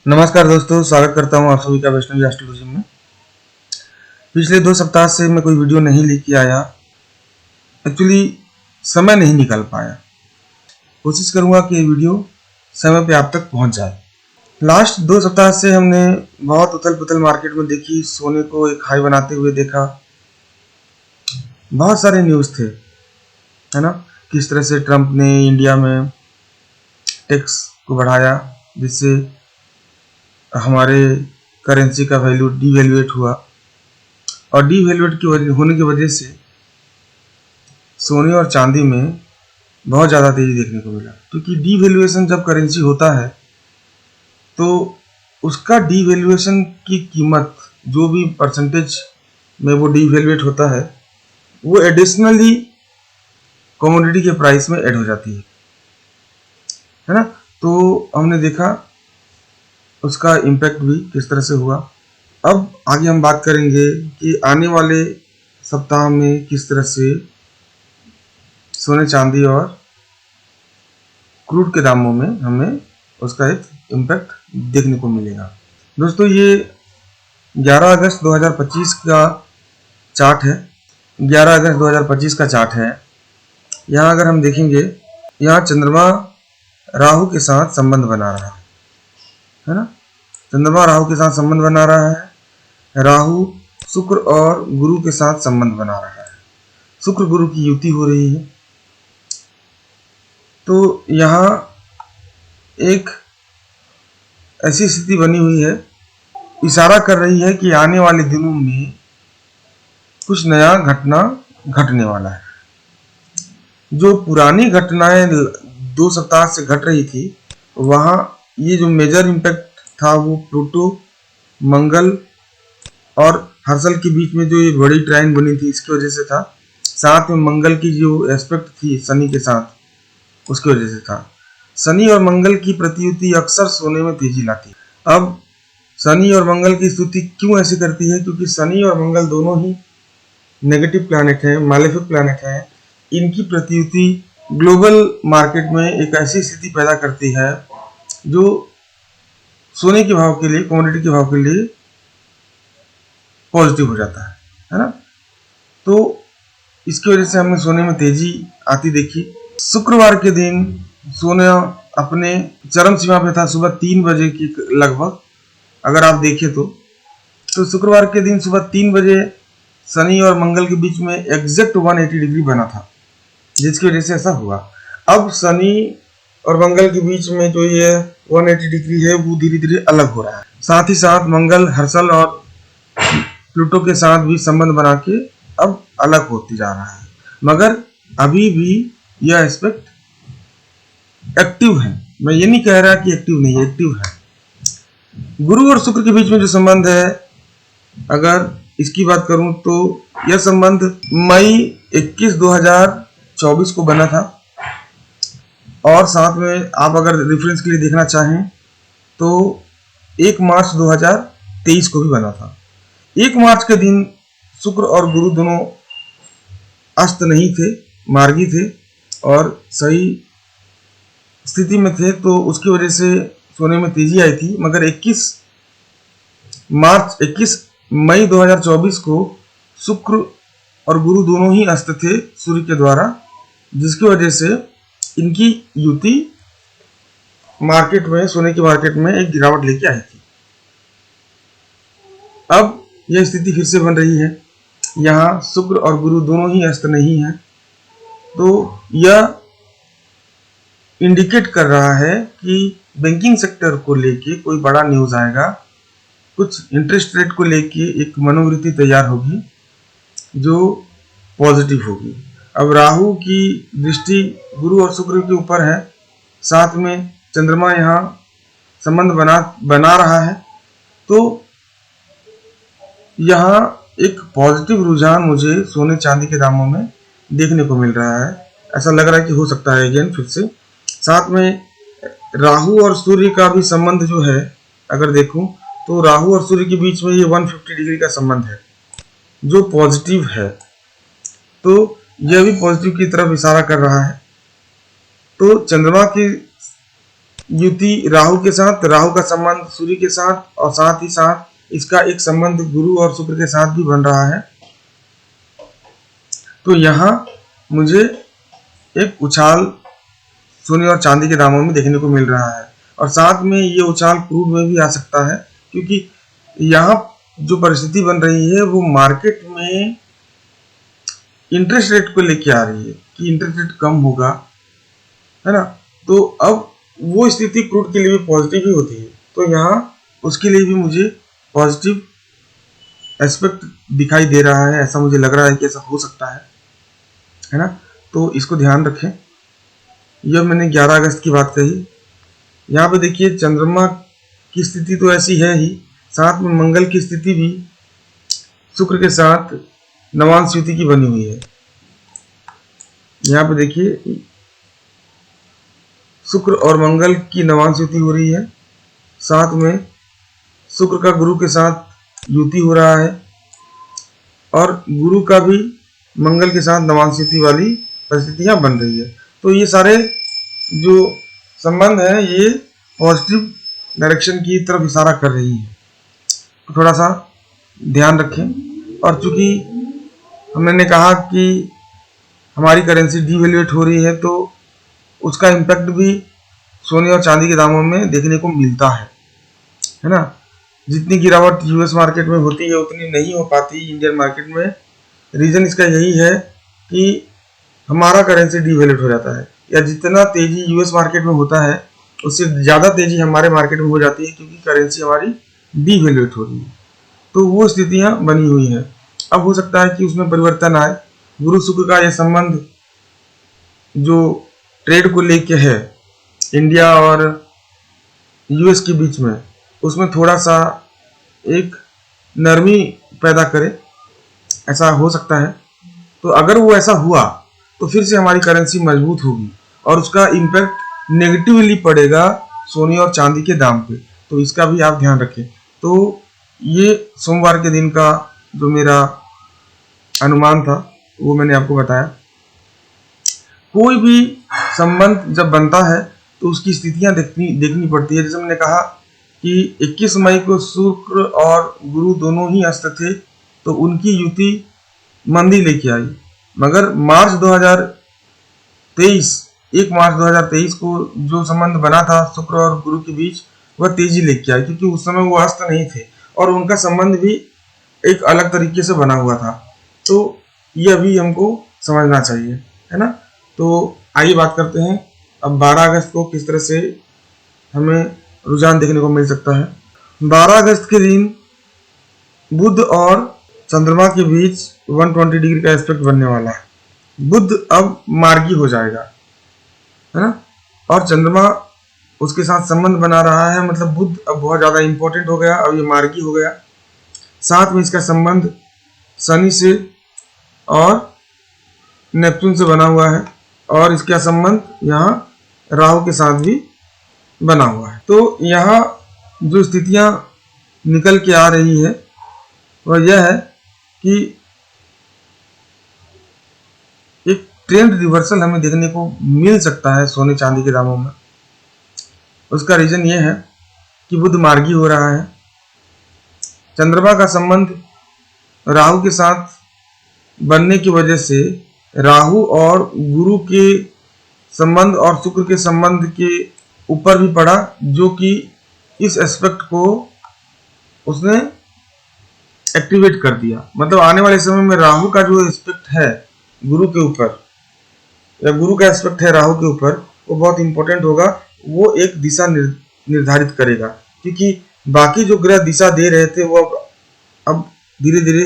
नमस्कार दोस्तों, स्वागत करता हूं आप सभी का वैष्णवी एस्ट्रोलॉजी में। पिछले 2 सप्ताह से मैं कोई वीडियो नहीं लेके आया। एक्चुअली समय नहीं निकल पाया। कोशिश करूंगा कि ये वीडियो समय पे आप तक पहुंच जाए। लास्ट 2 सप्ताह से हमने बहुत उथल पुथल मार्केट में देखी। सोने को एक हाई बनाते हुए देखा। बहुत सारे न्यूज़ थे, है ना। किस तरह से ट्रंप ने इंडिया में टैक्स को बढ़ाया, जिससे हमारे करेंसी का वैल्यू डीवैल्यूएट हुआ, और डीवैल्यूएट होने की वजह से सोने और चांदी में बहुत ज़्यादा तेजी देखने को मिला। क्योंकि डीवैल्यूएशन जब करेंसी होता है तो उसका डीवैल्यूएशन की कीमत, जो भी परसेंटेज में वो डीवैल्यूएट होता है, वो एडिशनली कमोडिटी के प्राइस में ऐड हो जाती है ना। तो हमने देखा उसका इम्पैक्ट भी किस तरह से हुआ। अब आगे हम बात करेंगे कि आने वाले सप्ताह में किस तरह से सोने चांदी और क्रूड के दामों में हमें उसका एक इम्पैक्ट देखने को मिलेगा। दोस्तों, ये 11 अगस्त 2025 का चार्ट है। 11 अगस्त 2025 का चार्ट है। यहाँ अगर हम देखेंगे, यहाँ चंद्रमा राहु के साथ संबंध बना रहा है ना। चंद्रमा राहु के साथ संबंध बना रहा है। राहु शुक्र और गुरु के साथ संबंध बना रहा है। शुक्र गुरु की युति हो रही है। तो यहाँ एक ऐसी स्थिति बनी हुई है, इशारा कर रही है कि आने वाले दिनों में कुछ नया घटना घटने वाला है। जो पुरानी घटनाएं 2 सप्ताह से घट रही थी, वहाँ ये जो मेजर इम्पैक्ट था वो प्लूटो, मंगल और हर्षल के बीच में जो ये बड़ी ट्राइन बनी थी, इसकी वजह से था। साथ में मंगल की जो एस्पेक्ट थी शनि के साथ, उसकी वजह से था। शनि और मंगल की प्रतियुति अक्सर सोने में तेजी लाती है। अब शनि और मंगल की स्तुति क्यों ऐसी करती है? क्योंकि शनि और मंगल दोनों ही नेगेटिव प्लैनेट हैं, मालेफिक प्लैनेट हैं। इनकी प्रतियुति ग्लोबल मार्केट में एक ऐसी स्थिति पैदा करती है जो सोने के भाव के लिए, कमोडिटी के भाव के लिए पॉजिटिव हो जाता है ना। तो इसकी वजह से हमने सोने में तेजी आती देखी। शुक्रवार के दिन सोना अपने चरम सीमा पे था, सुबह 3 बजे की लगभग। अगर आप देखें तो शुक्रवार के दिन सुबह 3 बजे शनि और मंगल के बीच में एग्जैक्ट 180 डिग्री बना था, जिसकी वजह से ऐसा हुआ। अब शनि और मंगल के बीच में जो ये 180 डिग्री है वो धीरे धीरे अलग हो रहा है। साथ ही साथ मंगल हर्षल और प्लूटो के साथ भी संबंध बना के अब अलग होती जा रहा है। मगर अभी भी यह एस्पेक्ट एक्टिव है। मैं ये नहीं कह रहा कि एक्टिव नहीं है, एक्टिव है। गुरु और शुक्र के बीच में जो संबंध है, अगर इसकी बात करूं तो यह संबंध मई 21, 2024 को बना था। और साथ में आप अगर रेफरेंस के लिए देखना चाहें तो 1 मार्च 2023 को भी बना था। 1 मार्च के दिन शुक्र और गुरु दोनों अस्त नहीं थे, मार्गी थे और सही स्थिति में थे, तो उसकी वजह से सोने में तेजी आई थी। मगर 21 मई 2024 को शुक्र और गुरु दोनों ही अस्त थे सूर्य के द्वारा, जिसकी वजह से इनकी युति मार्केट में, सोने की मार्केट में एक गिरावट लेके आई थी। अब यह स्थिति फिर से बन रही है। यहाँ शुक्र और गुरु दोनों ही अस्त नहीं है, तो यह इंडिकेट कर रहा है कि बैंकिंग सेक्टर को लेके कोई बड़ा न्यूज आएगा। कुछ इंटरेस्ट रेट को लेके एक मनोवृत्ति तैयार होगी जो पॉजिटिव होगी। अब राहु की दृष्टि गुरु और शुक्र के ऊपर है, साथ में चंद्रमा यहाँ संबंध बना रहा है। तो यहाँ एक पॉजिटिव रुझान मुझे सोने चांदी के दामों में देखने को मिल रहा है। ऐसा लग रहा है कि हो सकता है अगेन फिर से। साथ में राहु और सूर्य का भी संबंध जो है, अगर देखूं तो राहु और सूर्य के बीच में ये 150 डिग्री का संबंध है जो पॉजिटिव है। तो यह भी पॉजिटिव की तरफ इशारा कर रहा है। तो चंद्रमा की युति राहु के साथ, राहु का संबंध सूर्य के साथ, और साथ ही साथ इसका एक संबंध गुरु और शुक्र के साथ भी बन रहा है। तो यहाँ मुझे एक उछाल सोने और चांदी के दामों में देखने को मिल रहा है, और साथ में ये उछाल क्रूड में भी आ सकता है, क्योंकि यहाँ जो परिस्थिति बन रही है वो मार्केट में इंटरेस्ट रेट को लेके आ रही है कि इंटरेस्ट रेट कम होगा, है ना। तो अब वो स्थिति क्रूड के लिए भी पॉजिटिव ही होती है, तो यहाँ उसके लिए भी मुझे पॉजिटिव एस्पेक्ट दिखाई दे रहा है, ऐसा मुझे लग रहा है कि ऐसा हो सकता है ना। तो इसको ध्यान रखें। यह मैंने 11 अगस्त की बात कही। यहाँ पे देखिए चंद्रमा की स्थिति तो ऐसी है ही, साथ में मंगल की स्थिति भी शुक्र के साथ नवांश युति की बनी हुई है। यहाँ पे देखिए शुक्र और मंगल की नवांश युति हो रही है, साथ में शुक्र का गुरु के साथ युति हो रहा है, और गुरु का भी मंगल के साथ नवांश युति वाली परिस्थितियां बन रही है। तो ये सारे जो संबंध है ये पॉजिटिव डायरेक्शन की तरफ इशारा कर रही है, तो थोड़ा सा ध्यान रखें। और चूंकि हमने कहा कि हमारी करेंसी डीवैल्यूएट हो रही है, तो उसका इम्पैक्ट भी सोने और चांदी के दामों में देखने को मिलता है ना। जितनी गिरावट यूएस मार्केट में होती है उतनी नहीं हो पाती इंडियन मार्केट में। रीजन इसका यही है कि हमारा करेंसी डीवैल्यूएट हो जाता है, या जितना तेजी यूएस मार्केट में होता है उससे ज़्यादा तेजी हमारे मार्केट में हो जाती है, क्योंकि करेंसी हमारी डीवैल्यूएट हो रही है। तो वो स्थितियाँ बनी हुई हैं। अब हो सकता है कि उसमें परिवर्तन आए। गुरु शुक्र का यह संबंध जो ट्रेड को लेके है इंडिया और यूएस के बीच में, उसमें थोड़ा सा एक नरमी पैदा करे, ऐसा हो सकता है। तो अगर वो ऐसा हुआ तो फिर से हमारी करेंसी मजबूत होगी और उसका इम्पैक्ट नेगेटिवली पड़ेगा सोने और चांदी के दाम पे, तो इसका भी आप ध्यान रखें। तो ये सोमवार के दिन का जो मेरा अनुमान था वो मैंने आपको बताया। कोई भी संबंध जब बनता है तो उसकी स्थितियां देखनी पड़ती है। जैसे मैंने कहा कि 21 मई को शुक्र और गुरु दोनों ही अस्त थे, तो उनकी युति मंदी लेके आई, मगर मार्च 2023 1 मार्च 2023 को जो संबंध बना था शुक्र और गुरु के बीच वह तेजी लेके आई, क्योंकि उस समय वो अस्त नहीं थे और उनका संबंध भी एक अलग तरीके से बना हुआ था। तो ये अभी हमको समझना चाहिए, है ना। तो आइए बात करते हैं अब 12 अगस्त को किस तरह से हमें रुझान देखने को मिल सकता है। 12 अगस्त के दिन बुध और चंद्रमा के बीच 120 डिग्री का एस्पेक्ट बनने वाला है। बुध अब मार्गी हो जाएगा, है ना, और चंद्रमा उसके साथ संबंध बना रहा है, मतलब बुध अब बहुत ज्यादा इंपॉर्टेंट हो गया, अब ये मार्गी हो गया। साथ में इसका संबंध शनि से और नेपच्यून से बना हुआ है, और इसका संबंध यहाँ राहु के साथ भी बना हुआ है। तो यहाँ जो स्थितियां निकल के आ रही है वह यह है कि एक ट्रेंड रिवर्सल हमें देखने को मिल सकता है सोने चांदी के दामों में। उसका रीजन ये है कि बुध मार्गी हो रहा है, चंद्रमा का संबंध राहु के साथ बनने की वजह से राहु और गुरु के संबंध और शुक्र के संबंध के ऊपर भी पड़ा, जो कि इस एस्पेक्ट को उसने एक्टिवेट कर दिया। मतलब आने वाले समय में राहु का जो एस्पेक्ट है गुरु के ऊपर, या गुरु का एस्पेक्ट है राहु के ऊपर, वो बहुत इंपॉर्टेंट होगा। वो एक दिशा निर्धारित करेगा, क्योंकि बाकी जो ग्रह दिशा दे रहे थे वो अब धीरे धीरे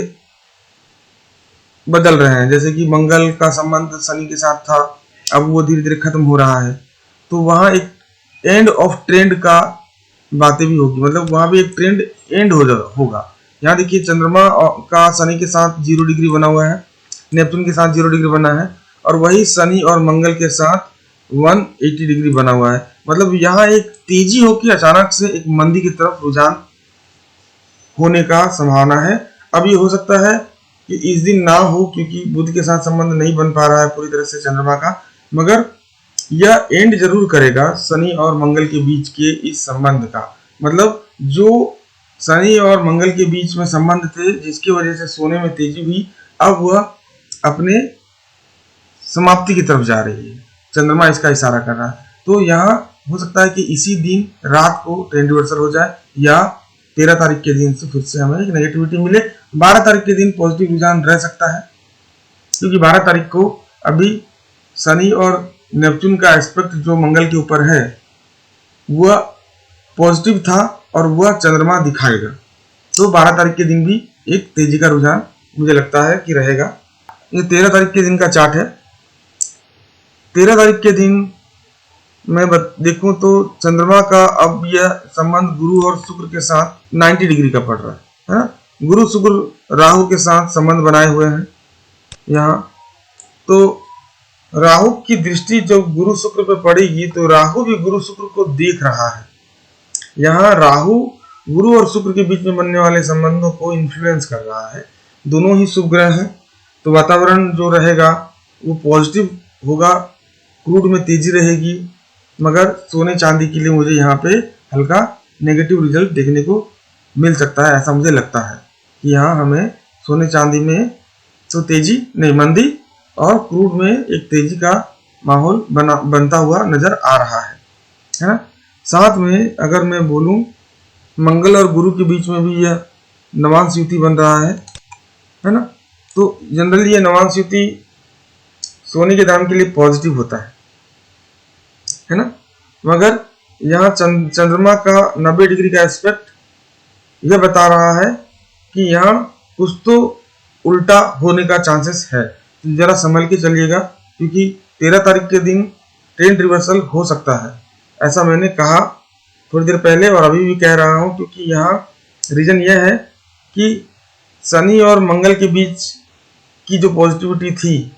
बदल रहे हैं। जैसे कि मंगल का संबंध शनि के साथ था, अब वो धीरे धीरे खत्म हो रहा है। तो वहां एक एंड ऑफ ट्रेंड का बातें भी होगी, मतलब वहां भी एक ट्रेंड एंड होगा। यहाँ देखिए चंद्रमा का शनि के साथ 0 डिग्री बना हुआ है, नेपच्यून के साथ 0 डिग्री बना है, और वही शनि और मंगल के साथ 180 डिग्री बना हुआ है। मतलब यहाँ एक तेजी होकर अचानक से एक मंदी की तरफ रुझान होने का संभावना है। अब ये हो सकता है कि इस दिन ना हो, क्योंकि बुध के साथ संबंध नहीं बन पा रहा है पूरी तरह से चंद्रमा का, मगर यह एंड जरूर करेगा शनि और मंगल के बीच के इस संबंध का। मतलब जो शनि और मंगल के बीच में संबंध थे जिसकी वजह से सोने में तेजी हुई, अब वह अपने समाप्ति की तरफ जा रही है। चंद्रमा इसका इशारा कर रहा है। तो यहाँ हो सकता है कि इसी दिन रात को ट्रेंड रिवर्सल हो जाए, या 13 तारीख के दिन से फिर से हमें एक नेगेटिविटी मिले। 12 तारीख के दिन पॉजिटिव रुझान रह सकता है, क्योंकि 12 तारीख को अभी शनि और नेपच्यून का एस्पेक्ट जो मंगल के ऊपर है वह पॉजिटिव था और वह चंद्रमा दिखाएगा। तो 12 तारीख के दिन भी एक तेजी का रुझान मुझे लगता है कि रहेगा। ये 13 तारीख के दिन का चार्ट है। 13 तारीख के दिन मैं देखूं तो चंद्रमा का अब यह संबंध गुरु और शुक्र के साथ 90 डिग्री का पड़ रहा है। गुरु शुक्र राहु के साथ संबंध बनाए हुए हैं यहाँ। तो राहु की दृष्टि जब गुरु शुक्र पे पड़ेगी तो राहु भी गुरु शुक्र को देख रहा है। यहाँ राहु गुरु और शुक्र के बीच में बनने वाले संबंधों को इन्फ्लुएंस कर रहा है। दोनों ही शुभ ग्रह हैं, तो वातावरण जो रहेगा वो पॉजिटिव होगा, क्रूड में तेजी रहेगी। मगर सोने चांदी के लिए मुझे यहाँ पे हल्का नेगेटिव रिजल्ट देखने को मिल सकता है। ऐसा मुझे लगता है कि यहाँ हमें सोने चांदी में तो तेजी नहीं, मंदी, और क्रूड में एक तेजी का माहौल बनता हुआ नजर आ रहा है ना। साथ में अगर मैं बोलूं मंगल और गुरु के बीच में भी यह नवांश युति बन रहा है ना। तो जनरली ये नवांश युति सोने के दाम के लिए पॉजिटिव होता है ना। मगर यहाँ चंद्रमा का 90 डिग्री का एस्पेक्ट यह बता रहा है कि यहाँ कुछ तो उल्टा होने का चांसेस है। तो जरा संभल के चलिएगा, क्योंकि 13 तारीख के दिन ट्रेंड रिवर्सल हो सकता है। ऐसा मैंने कहा थोड़ी देर पहले और अभी भी कह रहा हूँ, क्योंकि यहाँ रीजन यह है कि शनि और मंगल के बीच की जो पॉजिटिविटी थी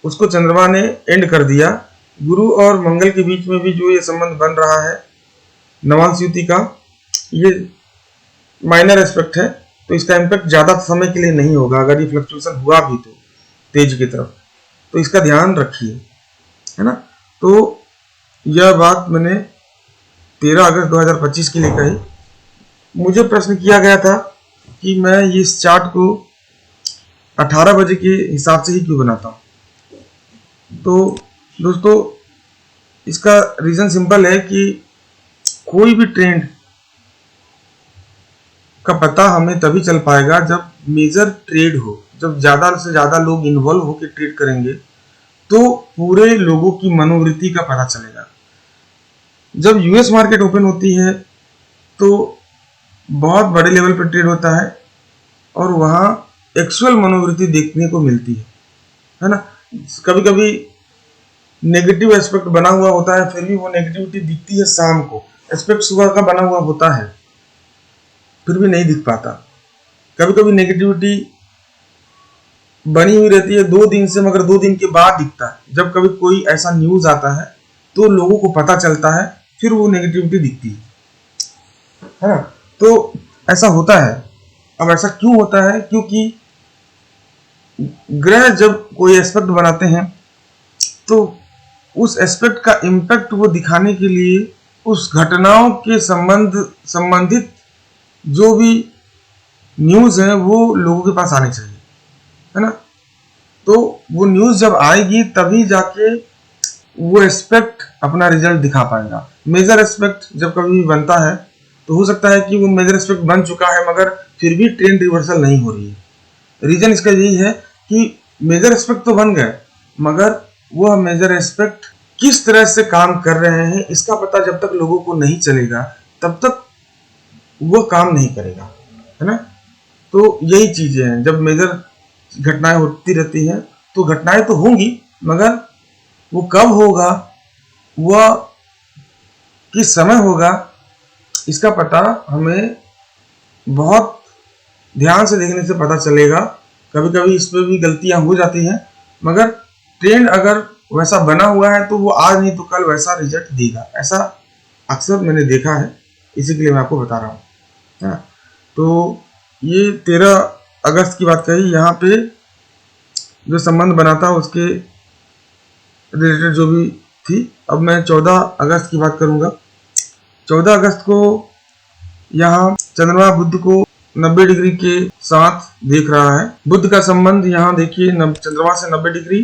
उसको चंद्रमा ने एंड कर दिया। गुरु और मंगल के बीच में भी जो ये संबंध बन रहा है नवांश युति का, ये माइनर एस्पेक्ट है, तो इसका इम्पैक्ट ज्यादा समय के लिए नहीं होगा। अगर ये फ्लक्चुएशन हुआ भी तो तेज की तरफ, तो इसका ध्यान रखिए, है ना। तो यह बात मैंने 13 अगस्त 2025 के लिए कही। मुझे प्रश्न किया गया था कि मैं इस चार्ट को 18 बजे के हिसाब से ही क्यों बनाता हूँ। तो दोस्तों इसका रीजन सिंपल है कि कोई भी ट्रेंड का पता हमें तभी चल पाएगा जब मेजर ट्रेड हो, जब ज्यादा से ज्यादा लोग इन्वॉल्व होकर ट्रेड करेंगे तो पूरे लोगों की मनोवृत्ति का पता चलेगा। जब यूएस मार्केट ओपन होती है तो बहुत बड़े लेवल पर ट्रेड होता है और वहाँ एक्चुअल मनोवृत्ति देखने को मिलती है ना। कभी कभी नेगेटिव एस्पेक्ट बना हुआ होता है, फिर भी वो नेगेटिविटी दिखती है शाम को। एस्पेक्ट सुबह का बना हुआ होता है फिर भी नहीं दिख पाता। कभी कभी नेगेटिविटी बनी हुई रहती है 2 दिन से, मगर 2 दिन के बाद दिखता है। जब कभी कोई ऐसा न्यूज आता है तो लोगों को पता चलता है, फिर वो नेगेटिविटी दिखती है ना। तो ऐसा होता है। अब ऐसा क्यों होता है? क्योंकि ग्रह जब कोई एस्पेक्ट बनाते हैं तो उस एस्पेक्ट का इम्पैक्ट वो दिखाने के लिए उस घटनाओं के संबंधित जो भी न्यूज है वो लोगों के पास आनी चाहिए, है ना। तो वो न्यूज जब आएगी तभी जाके वो एस्पेक्ट अपना रिजल्ट दिखा पाएगा। मेजर एस्पेक्ट जब कभी भी बनता है तो हो सकता है कि वो मेजर एस्पेक्ट बन चुका है मगर फिर भी ट्रेंड रिवर्सल नहीं हो रही है। रीजन इसका यही है कि मेजर एस्पेक्ट तो बन गए मगर वह मेजर एस्पेक्ट किस तरह से काम कर रहे हैं इसका पता जब तक लोगों को नहीं चलेगा तब तक वह काम नहीं करेगा, है ना। तो यही चीजें हैं। जब मेजर घटनाएं होती रहती हैं तो घटनाएं तो होंगी मगर वो कब होगा, वह किस समय होगा, इसका पता हमें बहुत ध्यान से देखने से पता चलेगा। कभी कभी इसमें भी गलतियां हो जाती हैं मगर ट्रेंड अगर वैसा बना हुआ है तो वो आज नहीं तो कल वैसा रिजल्ट देगा। ऐसा अक्सर मैंने देखा है, इसी के लिए मैं आपको बता रहा हूँ। तो ये 13 अगस्त की बात कही। यहाँ पे जो संबंध बना था उसके रिलेटेड जो भी थी। अब मैं 14 अगस्त की बात करूंगा। 14 अगस्त को यहाँ चंद्रमा बुध को 90 डिग्री के साथ देख रहा है। बुध का संबंध यहाँ देखिए चंद्रमा से 90 डिग्री,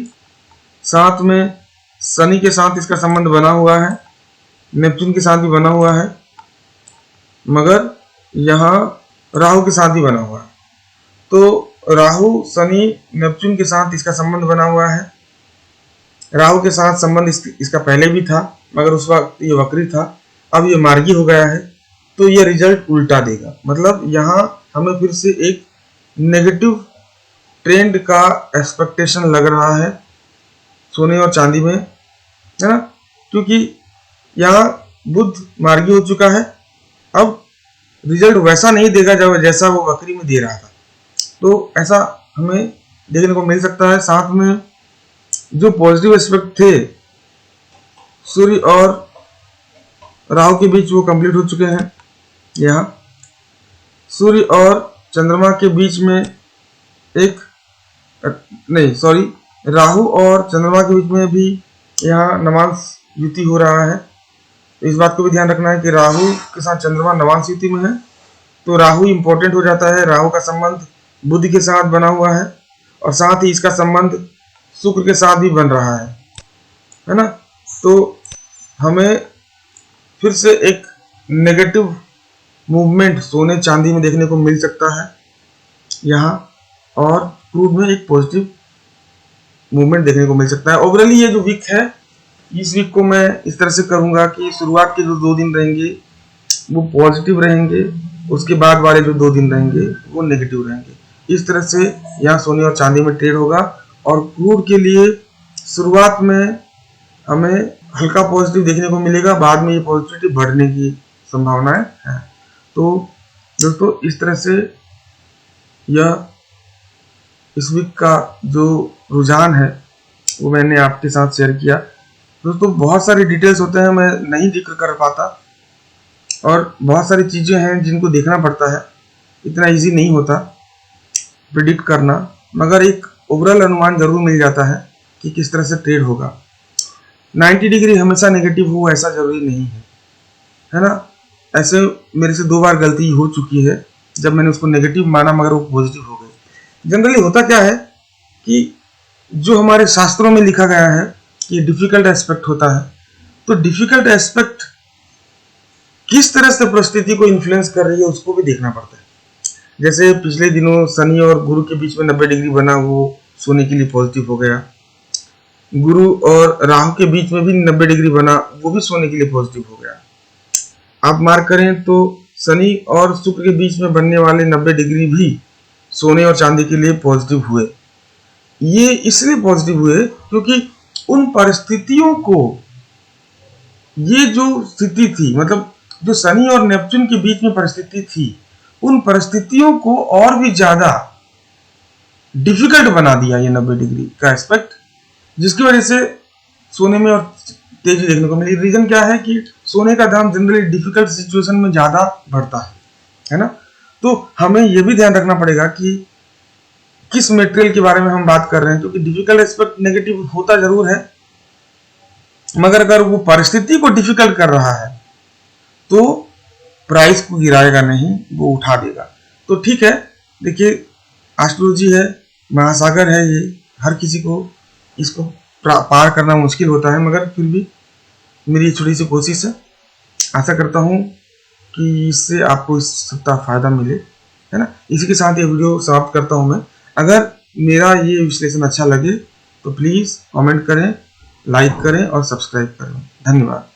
साथ में शनि के साथ इसका संबंध बना हुआ है, नेपच्यून के साथ भी बना हुआ है, मगर यहाँ राहु के साथ भी बना हुआ है। तो राहु शनि नेपच्यून के साथ इसका संबंध बना हुआ है। राहु के साथ संबंध इसका पहले भी था, मगर उस वक्त ये वक्री था, अब ये मार्गी हो गया है, तो ये रिजल्ट उल्टा देगा। मतलब यहाँ हमें फिर से एक नेगेटिव ट्रेंड का एक्सपेक्टेशन लग रहा है सोने और चांदी में, है ना, क्योंकि यहाँ बुध मार्गी हो चुका है। अब रिजल्ट वैसा नहीं देगा जब जैसा वो वक्री में दे रहा था, तो ऐसा हमें देखने को मिल सकता है। साथ में जो पॉजिटिव एस्पेक्ट थे सूर्य और राहु के बीच वो कंप्लीट हो चुके हैं। यहाँ सूर्य और चंद्रमा के बीच में राहु और चंद्रमा के बीच में भी यहाँ नवांश युति हो रहा है। इस बात को भी ध्यान रखना है कि राहु के साथ चंद्रमा नवांश युति में है, तो राहु इंपॉर्टेंट हो जाता है। राहु का संबंध बुध के साथ बना हुआ है और साथ ही इसका संबंध शुक्र के साथ भी बन रहा है ना। तो हमें फिर से एक नेगेटिव मूवमेंट सोने चांदी में देखने को मिल सकता है यहाँ, और क्रूड में एक पॉजिटिव मूवमेंट देखने को मिल सकता है। ओवरऑली ये जो वीक है, इस वीक को मैं इस तरह से करूँगा कि शुरुआत के जो 2 दिन रहेंगे वो पॉजिटिव रहेंगे, उसके बाद वाले जो 2 दिन रहेंगे वो नेगेटिव रहेंगे। इस तरह से यहाँ सोने और चांदी में ट्रेड होगा। और क्रूड के लिए शुरुआत में हमें हल्का पॉजिटिव देखने को मिलेगा, बाद में ये पॉजिटिविटी बढ़ने की संभावनाएं है। तो दोस्तों इस तरह से यह इस वीक का जो रुझान है वो मैंने आपके साथ शेयर किया। दोस्तों बहुत सारी डिटेल्स होते हैं, मैं नहीं जिक्र कर पाता, और बहुत सारी चीज़ें हैं जिनको देखना पड़ता है, इतना इजी नहीं होता प्रिडिक्ट करना, मगर एक ओवरऑल अनुमान जरूर मिल जाता है कि किस तरह से ट्रेड होगा। 90 डिग्री हमेशा नेगेटिव हो ऐसा जरूरी नहीं है ना। ऐसे मेरे से 2 बार गलती हो चुकी है जब मैंने उसको नेगेटिव माना मगर वो पॉजिटिव हो गई। जनरली होता क्या है कि जो हमारे शास्त्रों में लिखा गया है कि डिफिकल्ट एस्पेक्ट होता है, तो डिफिकल्ट एस्पेक्ट किस तरह से परिस्थिति को इन्फ्लुएंस कर रही है उसको भी देखना पड़ता है। जैसे पिछले दिनों शनि और गुरु के बीच में 90 डिग्री बना, वो सोने के लिए पॉजिटिव हो गया। गुरु और राहु के बीच में भी 90 डिग्री बना, वो भी सोने के लिए पॉजिटिव हो गया। आप मार्क करें तो शनि और शुक्र के बीच में बनने वाले 90 डिग्री भी सोने और चांदी के लिए पॉजिटिव हुए। ये इसलिए पॉजिटिव हुए क्योंकि उन परिस्थितियों को, ये जो स्थिति थी, मतलब जो शनि और नेपच्यून के बीच में परिस्थिति थी, उन परिस्थितियों को और भी ज्यादा डिफिकल्ट बना दिया ये 90 डिग्री का एस्पेक्ट, जिसकी वजह से सोने में और तेजी देखने को मिली। रीजन क्या है कि सोने का दाम जनरली डिफिकल्ट सिचुएशन में ज्यादा बढ़ता है ना। तो हमें यह भी ध्यान रखना पड़ेगा कि किस मटेरियल के बारे में हम बात कर रहे हैं, क्योंकि डिफिकल्ट एस्पेक्ट नेगेटिव होता जरूर है, मगर अगर वो परिस्थिति को डिफिकल्ट कर रहा है तो प्राइस को गिराएगा नहीं, वो उठा देगा। तो ठीक है, देखिए एस्ट्रोलॉजी है, महासागर है, ये हर किसी को इसको पार करना मुश्किल होता है, मगर फिर भी मेरी छोटी सी कोशिश है। आशा करता हूँ कि इससे आपको इस सप्ताह फायदा मिले, है ना। इसी के साथ ये वीडियो समाप्त करता हूँ मैं। अगर मेरा ये विश्लेषण अच्छा लगे तो प्लीज़ कमेंट करें, लाइक करें और सब्सक्राइब करें। धन्यवाद।